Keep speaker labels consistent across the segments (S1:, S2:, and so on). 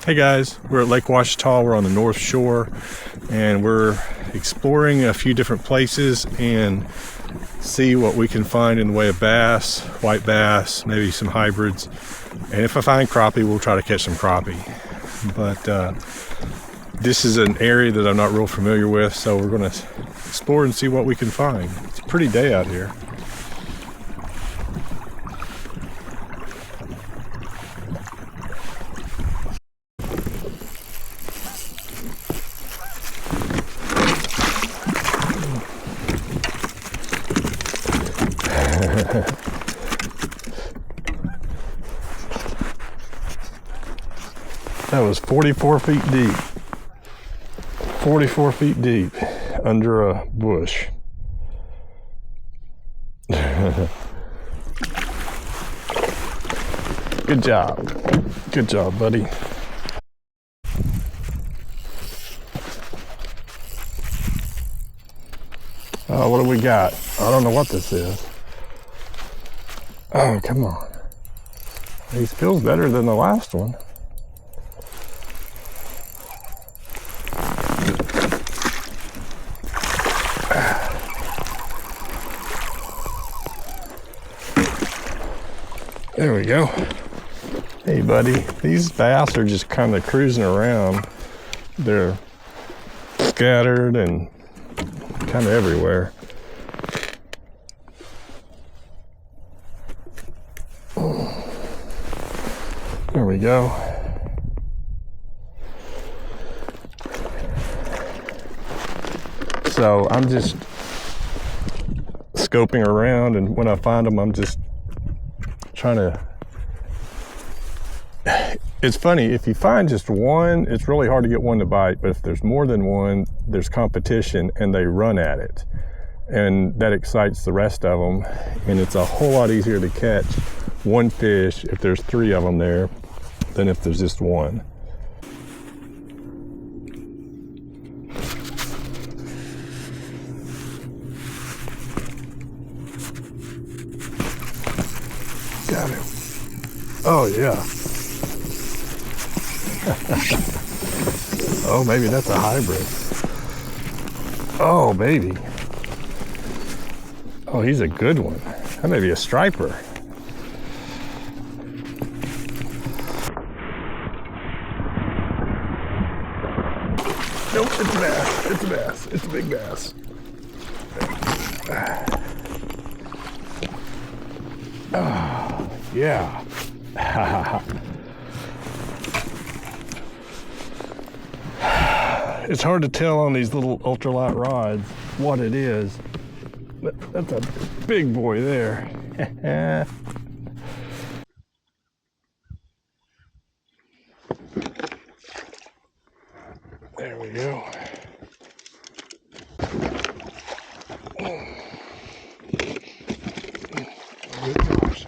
S1: Hey guys, we're at Lake Ouachita. We're on the North Shore and we're exploring a few different places and see what we can find in the way of bass, white bass, maybe some hybrids. And if I find crappie, we'll try to catch some crappie. But this is an area that I'm not real familiar with, so we're going to explore and see what we can find. It's a pretty day out here. That was 44 feet deep. 44 feet deep under a bush. Good job. Good job, buddy. Oh, what do we got? I don't know what this is. Oh, come on. He feels better than the last one. There we go. Hey, buddy. These bass are just kind of cruising around. They're scattered and kind of everywhere. There we go. So I'm just scoping around, and when I find them, I'm just trying to. It's funny, if you find just one, it's really hard to get one to bite, but if there's more than one, there's competition and they run at it. And that excites the rest of them. And it's a whole lot easier to catch one fish if there's three of them there than if there's just one. Got him. Oh, yeah. Oh, maybe that's a hybrid. Oh, baby. Oh, he's a good one. That may be a striper. Nope, it's a bass. It's a bass. It's a big bass. Oh, yeah. It's hard to tell on these little ultralight rods what it is. That's a big boy there. There we go. Good gosh.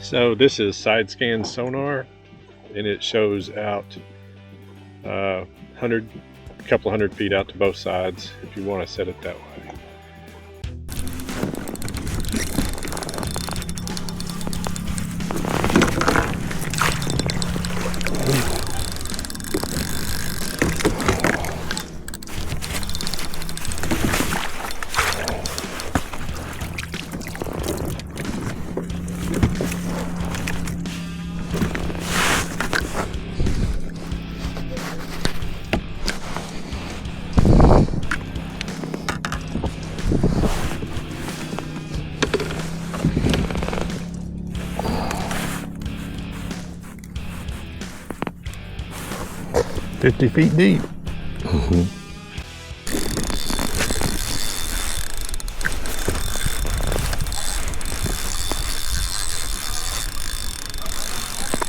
S1: 'So this is side scan sonar, and it shows out a couple hundred feet out to both sides if you want to set it that way. "50 feet deep."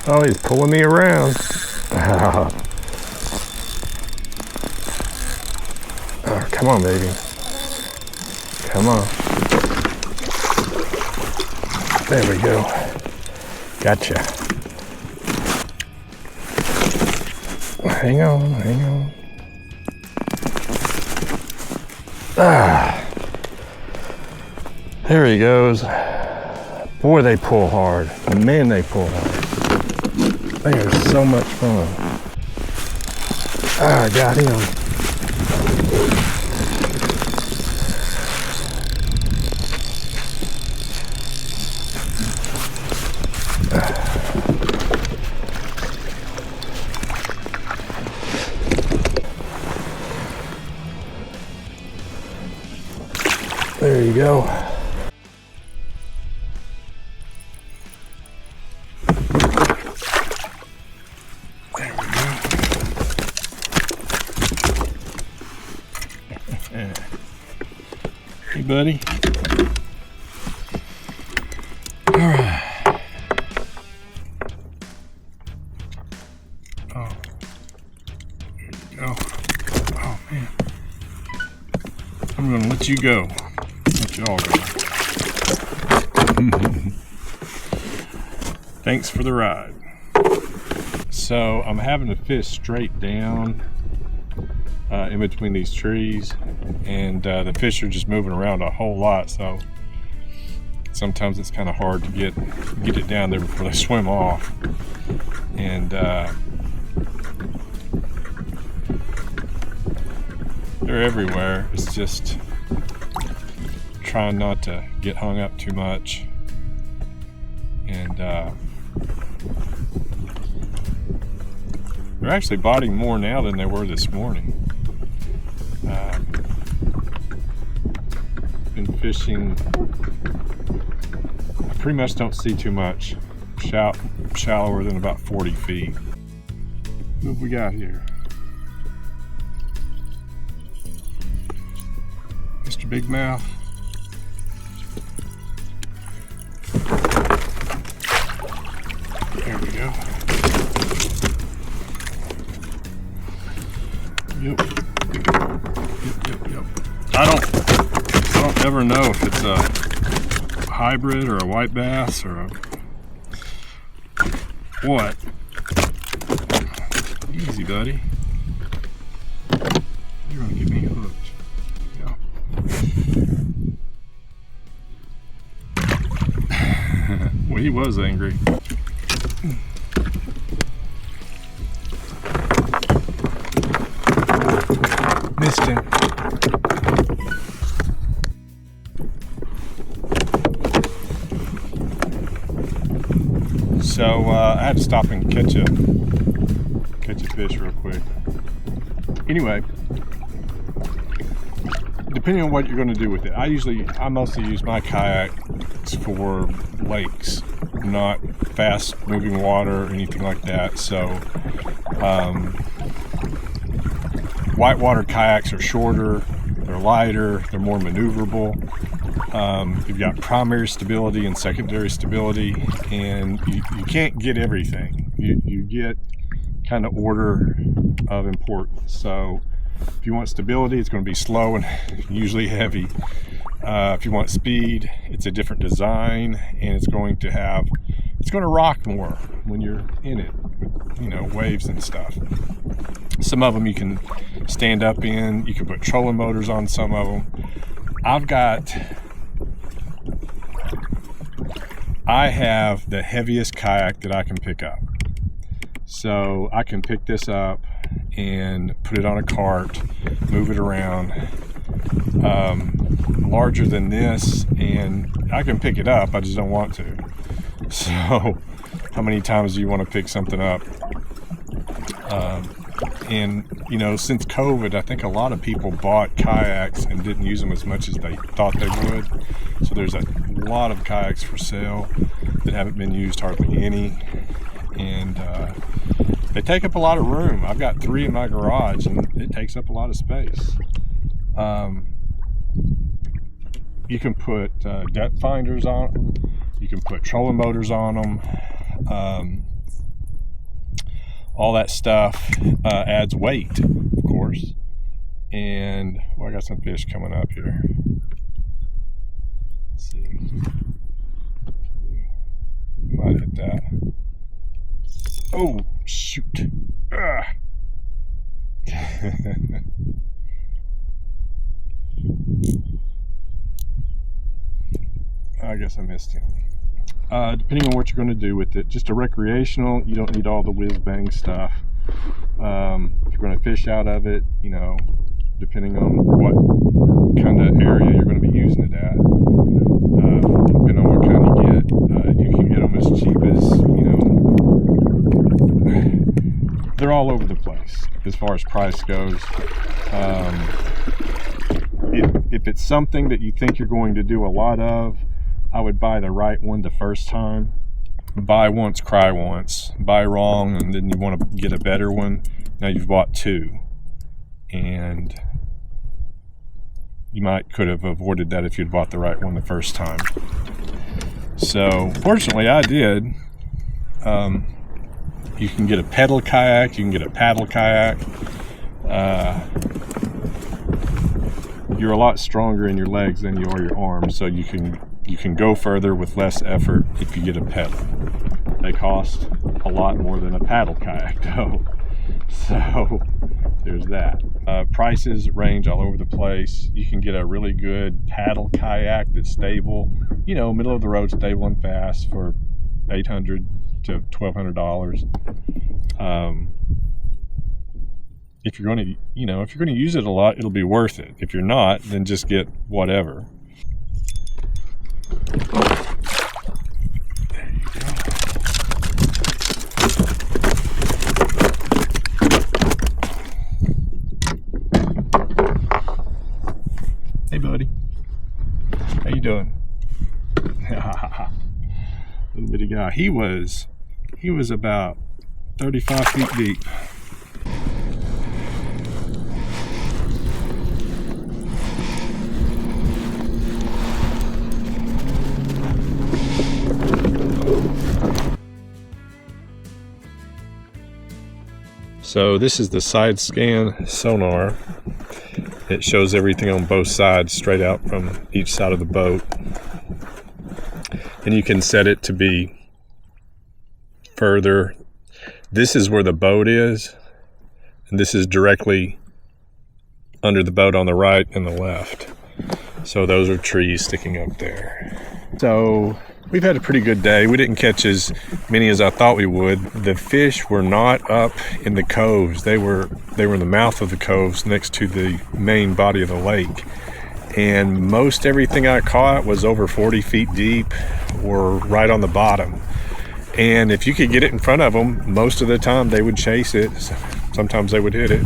S1: Oh, he's pulling me around. Oh, come on, baby. Come on. There we go. Gotcha. Hang on, hang on. Ah. There he goes. Boy, they pull hard. Man, they pull hard. They are so much fun. Ah, I got him. There you go. There we go. Hey, buddy. All right. Oh, there you go. Oh, man. I'm going to let you go. Let y'all go. Thanks for the ride. So I'm having to fish straight down in between these trees, and the fish are just moving around a whole lot, so sometimes it's kind of hard to get it down there before they swim off. And they're everywhere. It's just trying not to get hung up too much. And they're actually biting more now than they were this morning. Been fishing, I pretty much don't see too much shallower than about 40 feet. What have we got here? Mr. Big Mouth. There we go. Yep. I don't ever know if it's a hybrid or a white bass or a what. Easy, buddy. You're gonna get me hooked. Yeah. Well, he was angry. Missed him. So I had to stop and catch a fish real quick. Anyway, depending on what you're going to do with it, I mostly use my kayak for lakes, not fast moving water or anything like that. So whitewater kayaks are shorter, they're lighter, they're more maneuverable. You've got primary stability and secondary stability, and you can't get everything. You get kind of order of importance. So if you want stability, it's going to be slow and usually heavy. If you want speed, it's a different design, and it's going to rock more when you're in it, with, waves and stuff. Some of them you can stand up in. You can put trolling motors on some of them. I have the heaviest kayak that I can pick up. So I can pick this up and put it on a cart, move it around. Larger than this, and I can pick it up, I just don't want to. So how many times do you want to pick something up? And since COVID, I think a lot of people bought kayaks and didn't use them as much as they thought they would. So there's a lot of kayaks for sale that haven't been used hardly any, and they take up a lot of room. I've got 3 in my garage, and it takes up a lot of space. You can put depth finders on them. You can put trolling motors on them. all that stuff adds weight, of course. And well, I got some fish coming up here. Let's see. Might hit that. Oh, shoot. I guess I missed him. Depending on what you're going to do with it, just a recreational, you don't need all the whiz-bang stuff. If you're going to fish out of it, you know, depending on what kind of area you're going to be using it at, depending on what kind you get, you can get them as cheap as, you know, they're all over the place as far as price goes. If it's something that you think you're going to do a lot of, I would buy the right one the first time. Buy once, cry once. Buy wrong, and then you want to get a better one. Now you've bought two, and you could have avoided that if you'd bought the right one the first time. So fortunately I did. You can get a pedal kayak, you can get a paddle kayak. You're a lot stronger in your legs than you are your arms, so you can go further with less effort if you get a pedal. They cost a lot more than a paddle kayak though, so there's that. Prices range all over the place. You can get a really good paddle kayak that's stable, you know, middle of the road, stable and fast for $800 to $1,200. If you're going to, you know, if you're going to use it a lot, it'll be worth it. If you're not, then just get whatever. There you go. Hey, buddy. How you doing? Little bitty guy. He was about 35 feet deep. So this is the side scan sonar. It shows everything on both sides straight out from each side of the boat. And you can set it to be further. This is where the boat is, and this is directly under the boat on the right and the left. So those are trees sticking up there. So we've had a pretty good day. We didn't catch as many as I thought we would. The fish were not up in the coves. They were in the mouth of the coves next to the main body of the lake. And most everything I caught was over 40 feet deep or right on the bottom. And if you could get it in front of them, most of the time they would chase it. Sometimes they would hit it.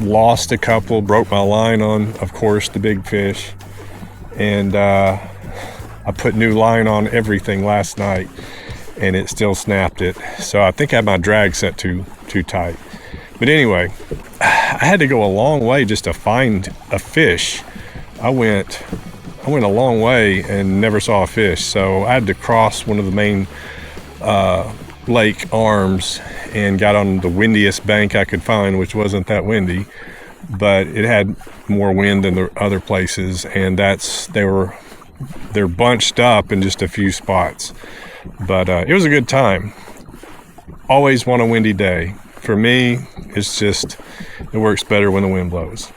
S1: Lost a couple, broke my line on, of course, the big fish. And I put new line on everything last night, and it still snapped it. So I think I had my drag set too tight. But anyway, I had to go a long way just to find a fish. I went a long way and never saw a fish. So I had to cross one of the main lake arms and got on the windiest bank I could find, which wasn't that windy, but it had more wind than the other places, and they're bunched up in just a few spots. But it was a good time. Always want a windy day. For me, it works better when the wind blows.